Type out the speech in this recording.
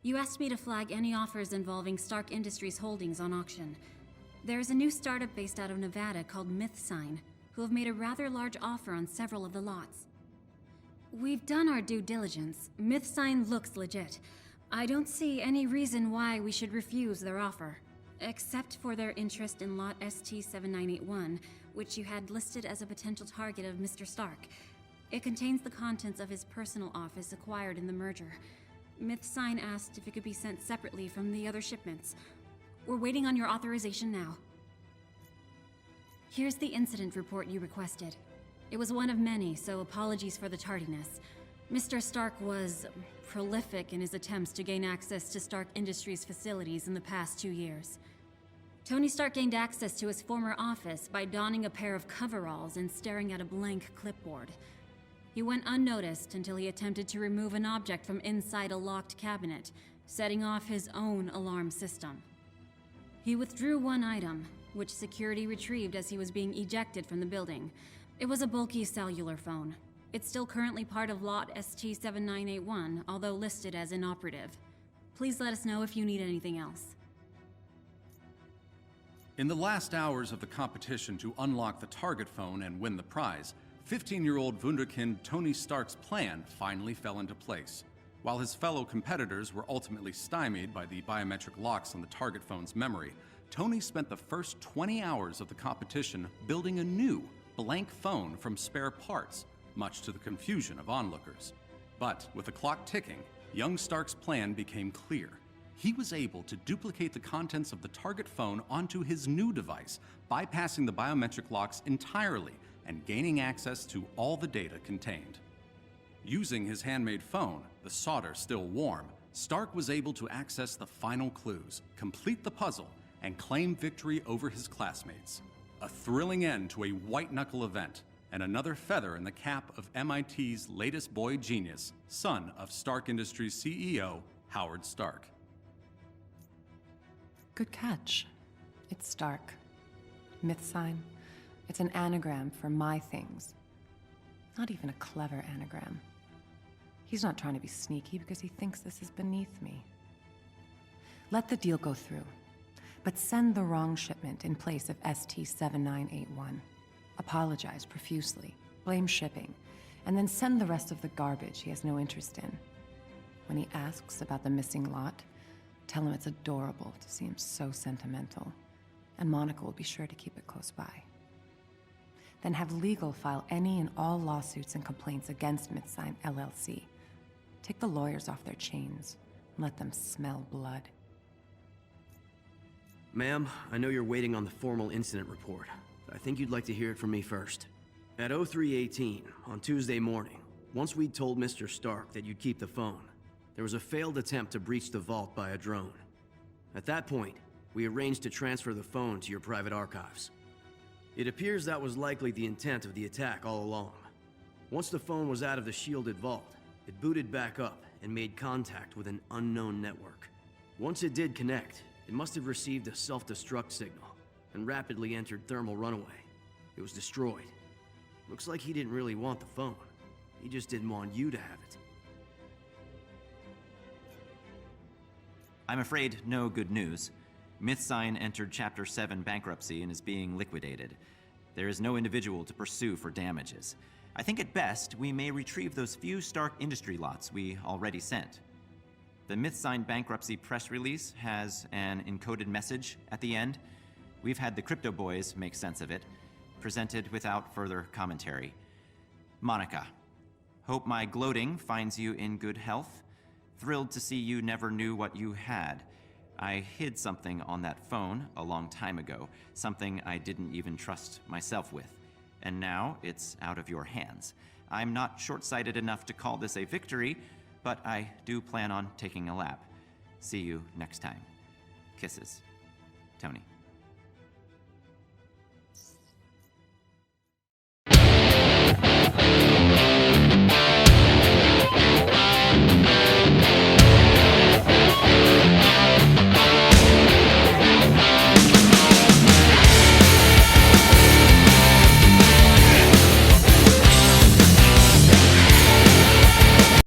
You asked me to flag any offers involving Stark Industries holdings on auction. There's a new startup based out of Nevada called MythSign, who have made a rather large offer on several of the lots. We've done our due diligence. MythSign looks legit. I don't see any reason why we should refuse their offer. Except for their interest in lot ST-7981, which you had listed as a potential target of Mr. Stark. It contains the contents of his personal office acquired in the merger. MythSign asked if it could be sent separately from the other shipments. We're waiting on your authorization now. Here's the incident report you requested. It was one of many, so apologies for the tardiness. Mr. Stark was prolific in his attempts to gain access to Stark Industries facilities in the past 2 years. Tony Stark gained access to his former office by donning a pair of coveralls and staring at a blank clipboard. He went unnoticed until he attempted to remove an object from inside a locked cabinet, setting off his own alarm system. He withdrew one item, which security retrieved as he was being ejected from the building. It was a bulky cellular phone. It's still currently part of lot ST-7981, although listed as inoperative. Please let us know if you need anything else. In the last hours of the competition to unlock the target phone and win the prize, 15-year-old wunderkind Tony Stark's plan finally fell into place. While his fellow competitors were ultimately stymied by the biometric locks on the target phone's memory, Tony spent the first 20 hours of the competition building a new, blank phone from spare parts, much to the confusion of onlookers. But with the clock ticking, young Stark's plan became clear. He was able to duplicate the contents of the target phone onto his new device, bypassing the biometric locks entirely and gaining access to all the data contained. Using his handmade phone, the solder still warm, Stark was able to access the final clues, complete the puzzle, and claim victory over his classmates. A thrilling end to a white-knuckle event, and another feather in the cap of MIT's latest boy genius, son of Stark Industries CEO, Howard Stark. Good catch. It's Stark. MythSign. It's an anagram for my things. Not even a clever anagram. He's not trying to be sneaky because he thinks this is beneath me. Let the deal go through, but send the wrong shipment in place of ST-7981. Apologize profusely, blame shipping, and then send the rest of the garbage he has no interest in. When he asks about the missing lot, tell him it's adorable to see him so sentimental, and Monica will be sure to keep it close by. Then have legal file any and all lawsuits and complaints against MythSign LLC. Take the lawyers off their chains and let them smell blood. Ma'am, I know you're waiting on the formal incident report, but I think you'd like to hear it from me first. At 03:18, on Tuesday morning, once we'd told Mr. Stark that you'd keep the phone, there was a failed attempt to breach the vault by a drone. At that point, we arranged to transfer the phone to your private archives. It appears that was likely the intent of the attack all along. Once the phone was out of the shielded vault, it booted back up and made contact with an unknown network. Once it did connect, it must have received a self-destruct signal and rapidly entered thermal runaway. It was destroyed. Looks like he didn't really want the phone. He just didn't want you to have it. I'm afraid no good news. MythSign entered Chapter 7 bankruptcy and is being liquidated. There is no individual to pursue for damages. I think at best, we may retrieve those few Stark Industry lots we already sent. The MythSign bankruptcy press release has an encoded message at the end. We've had the crypto boys make sense of it, presented without further commentary. Monica, hope my gloating finds you in good health. Thrilled to see you never knew what you had. I hid something on that phone a long time ago, something I didn't even trust myself with. And now it's out of your hands. I'm not short-sighted enough to call this a victory, but I do plan on taking a lap. See you next time. Kisses. Tony.